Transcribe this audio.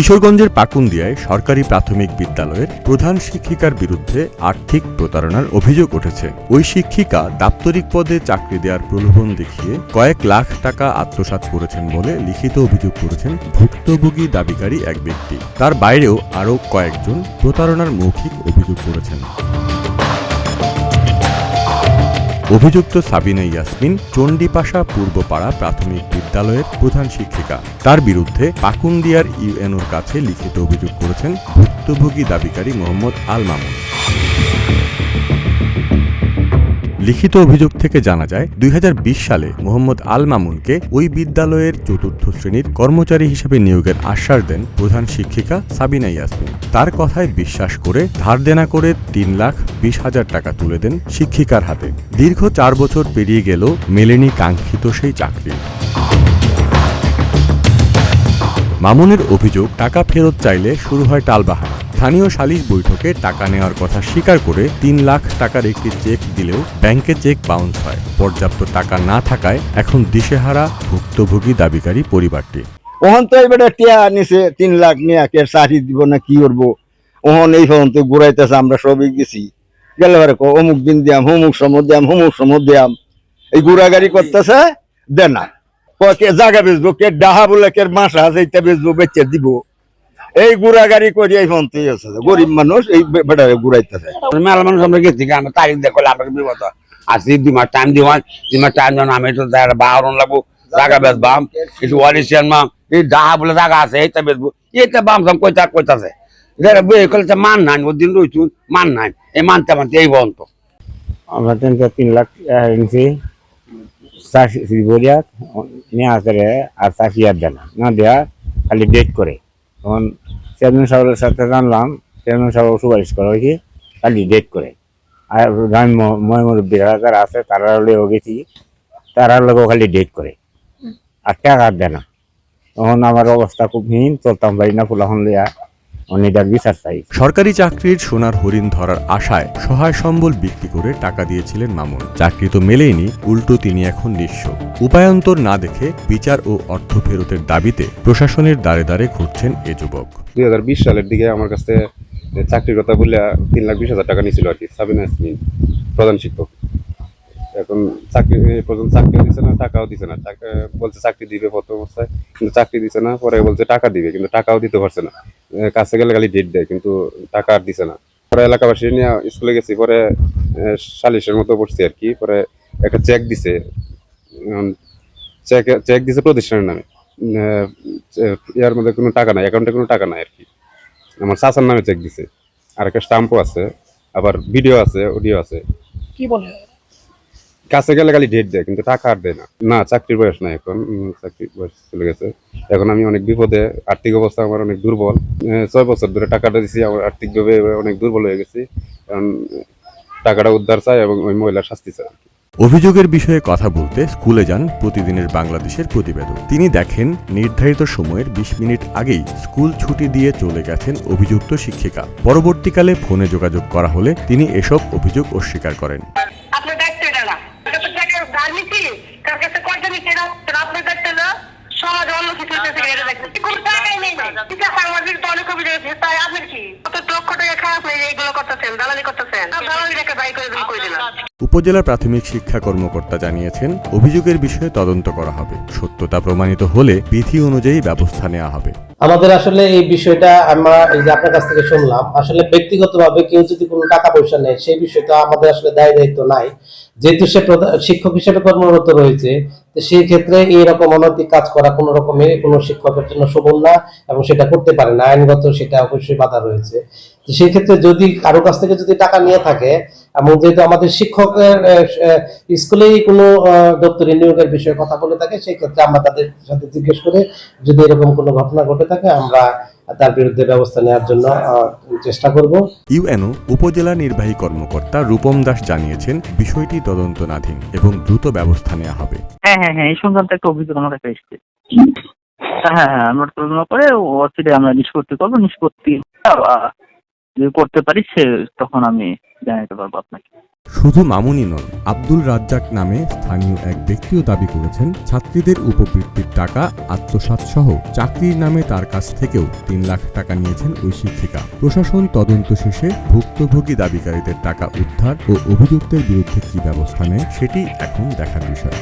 কিশোরগঞ্জের পাকুন্দিয়ায় সরকারি প্রাথমিক বিদ্যালয়ের প্রধান শিক্ষিকার বিরুদ্ধে আর্থিক প্রতারণার অভিযোগ উঠেছে। ওই শিক্ষিকা দাপ্তরিক পদে চাকরি দেওয়ার প্রলোভন দেখিয়ে কয়েক লাখ টাকা আত্মসাৎ করেছেন বলে লিখিত অভিযোগ করেছেন ভুক্তভোগী দাবিকারী এক ব্যক্তি। তার বাইরেও আরও কয়েকজন প্রতারণার মৌখিক অভিযোগ করেছেন। অভিযুক্ত সাবিনা ইয়াসমিন চণ্ডীপাশা পূর্বপাড়া প্রাথমিক বিদ্যালয়ের প্রধান শিক্ষিকা। তার বিরুদ্ধে পাকুন্দিয়ার ইউএনওর কাছে লিখিত অভিযোগ করেছেন ভুক্তভোগী দাবিকারী মোহাম্মদ আল মামুন। লিখিত অভিযোগ থেকে জানা যায় ২০২০ সালে মোহাম্মদ আল মামুনকে ওই বিদ্যালয়ের চতুর্থ শ্রেণীর কর্মচারী হিসেবে নিয়োগের আশ্বাস দেন প্রধান শিক্ষিকা সাবিনা ইয়াসমিন। তার কথায় বিশ্বাস করে ধার দেনা করে ৩,২০,০০০ টাকা তুলে দেন শিক্ষিকার হাতে। দীর্ঘ ৪ বছর পেরিয়ে গেল মেলেনি কাঙ্ক্ষিত সেই চাকরি। মামুনের অভিযোগ, টাকা ফেরত চাইলে শুরু হয় টালবাহানা। স্থানীয় সালিশ বৈঠকে টাকা নেওয়ার কথা স্বীকার করে ৩ লাখ টাকার একটি চেক দিলেও ব্যাংকে চেক বাউন্স হয়। পর্যাপ্ত টাকা না থাকায় এখন দিশেহারা ভুক্তভোগী দাবিকারী পরিবারটি। ওহন তো এবারে টিয়া নিছে ৩ লাখ নিয়ে কে চাকরি দিব না কি করবো, ওহন এই পর্যন্ত ঘুরাইতেছে। আমরা সবই গেছি, গেলে অমুক দিন দিয়াম, অমুক সময় দিয়াম, অমুক সময় দিয়াম, এই ঘুরাগাড়ি করতেছে। দে না কে জায়গা বেচবো, কে ডাহা বলে কে মাসা এইটা বেচবো, বেচে দিব। এই ঘুরাগাড়ি করি এই পর্যন্তই আছে। গরিব মানুষ এই বেটা ঘুরাইতেছে। মেলা মানুষ আমরা গেছি, আমরা তারিখ দেখলে আমাকে বিপদ আসি 2 মাস টাইম দিওয়ান। 2 মাস টাইম দেওয়ান, আমি একটু বাহরন লাগবো, জায়গা বেচবাম, একটু ওয়ারিশিয়ান মাম, এই ডাহা বলে জায়গা আছে এইটা বেচবো, এইটা বামসাম কইতাছে। যারা বই করলে মান নাই, ওর দিন রয়েছু মান নাই, এই মানতে মানতে এই পর্যন্ত আমরা 3 লাখ ইঞ্চি চাষি বলিয়া নিয়ে আসে। আর চাষি আর দেয় না দেয়া, খালি ডেট করে। তখন চেয়ারম্যান সাহেবের সাথে জানলাম, চেয়ারম্যান সাহেব সুপারিশ করা হয়েছে খালি ডেট করে। আর ময়মুরব্বীরা যারা আছে তারা হলেও গেছি, তারা লোক খালি ডেট করে আর টাকা আর দেয় না। তখন আমার অবস্থা খুব হীন, চলতাম পারি না, ফুলাহন লিয়া অনেকটার বিচার চাই। সরকারি চাকরির সোনার হরিণ ধরার আশায় সহায় সম্বল বিক্রি করে টাকা দিয়েছিলেন মামুন। চাকরি তো মেলেইনি, উল্টো তিনি এখন নিঃস্ব। উপায়ান্তর না দেখে বিচার ও অর্থ ফেরতের দাবিতে প্রশাসনের দ্বারে দ্বারে ঘুরছেন এ যুবক। 2020 সালের দিকে আমার কাছে চাকরির কথা বললে 3,20,000 টাকা নিয়েছিল আর কি, সাবিনা ইয়াসমিন প্রধান শিক্ষক। এখন চাকরিও দিচ্ছে না, টাকাও দিচ্ছে না। বলছে চাকরি দিবে প্রথম অবস্থায়, কিন্তু চাকরি দিচ্ছে না। পরে বলছে টাকা দিবে, কিন্তু টাকাও দিতে পারছে না। কাছে গেলে খালি ডেট দেয়, কিন্তু টাকা আর দিচ্ছে না। পরে এলাকাবাসী নিয়ে স্কুলে গেছি, পরে সালিশের মতো পড়ছি আর কি। পরে একটা চেক দিছে, চেক দিছে প্রতিষ্ঠানের নামে। ইয়ার মধ্যে কোনো টাকা নাই, অ্যাকাউন্টে কোনো টাকা নাই আর কি। আমার চাচার নামে চেক দিছে, আর একটা স্টাম্পও আছে, আবার ভিডিও আছে, অডিও আছে। কি বলে কাছে গেলে খালি ডেট দেয়, কিন্তু টাকা আর দেয় না। না, চাকরির বয়স নাই এখন, চাকরির বয়স চলে গেছে। এখন আমি অনেক বিপদে, আর্থিক অবস্থা আমার অনেক দুর্বল। 6 বছর ধরে টাকাটা দিছি, আমার আর্থিকভাবে অনেক দুর্বল হয়ে গেছি। কারণ টাকাটা উদ্ধার চাই এবং ওই মহিলার শাস্তি চাই। অভিযোগের বিষয়ে কথা বলতে স্কুলে যান প্রতিদিনের বাংলাদেশের প্রতিবেদক। তিনি দেখেন নির্ধারিত সময়ের 20 মিনিট আগেই স্কুল ছুটি দিয়ে চলে গেছেন অভিযুক্ত শিক্ষিকা। পরবর্তীকালে ফোনে যোগাযোগ করা হলে তিনি এসব অভিযোগ অস্বীকার করেন। উপজেলা প্রাথমিক শিক্ষা কর্মকর্তা জানিয়েছেন, অভিযোগের বিষয়ে তদন্ত করা হবে। সত্যতা প্রমাণিত হলে বিধি অনুযায়ী ব্যবস্থা নেওয়া হবে। আমাদের আসলে এই বিষয়টা আমরা এই যে আপনার কাছ থেকে শুনলাম, আসলে ব্যক্তিগতভাবে কেউ যদি কোনো টাকা পয়সা নেয় সেই বিষয়টা আমাদের আসলে দায় দায়িত্ব নাই। যেহেতু সে শিক্ষক হিসেবে কর্মরত রয়েছে, তো সেই ক্ষেত্রে এইরকম অনৈতিক কাজ করা কোনো রকমের কোনো শিক্ষকের জন্য শোভন না, এবং সেটা করতে পারে না, আইনগত সেটা অবশ্যই বাধা রয়েছে। তো সেই ক্ষেত্রে যদি কারো কাছ থেকে যদি টাকা নিয়ে থাকে, এবং যেহেতু আমাদের শিক্ষকের স্কুলেই কোনো দপ্তরি নিয়োগের বিষয়ে কথা বলে থাকে, সেই ক্ষেত্রে আমরা তাদের সাথে জিজ্ঞেস করে যদি এরকম কোনো ঘটনা ঘটে থাকে আমরা তার বিরুদ্ধে ব্যবস্থা নেওয়ার জন্য চেষ্টা করব। ইউএনও উপজেলা নির্বাহী কর্মকর্তা রূপম দাস জানিয়েছেন, বিষয়টি তদন্তনাধীন এবং দ্রুত ব্যবস্থা নেওয়া হবে। হ্যাঁ, এই সংক্রান্ত একটা অভিযোগ আমার কাছে এসেছে। হ্যাঁ, আমরা তদন্ত করে অচিরে আমরা নিষ্পত্তি করবো। নিষ্পত্তি যদি করতে পারি তখন আমি জানাতে পারবো আপনাকে। শুধু মামুনই নন, আব্দুল রাজ্জাক নামে স্থানীয় এক ব্যক্তিও দাবি করেছেন ছাত্রীদের উপবৃত্তির টাকা আত্মসাৎ সহ চাকরির নামে তার কাছ থেকেও 3 লাখ টাকা নিয়েছেন ওই শিক্ষিকা। প্রশাসন তদন্ত শেষে ভুক্তভোগী দাবিকারীদের টাকা উদ্ধার ও অভিযুক্তের বিরুদ্ধে কী ব্যবস্থা নেয় সেটি এখন দেখার বিষয়।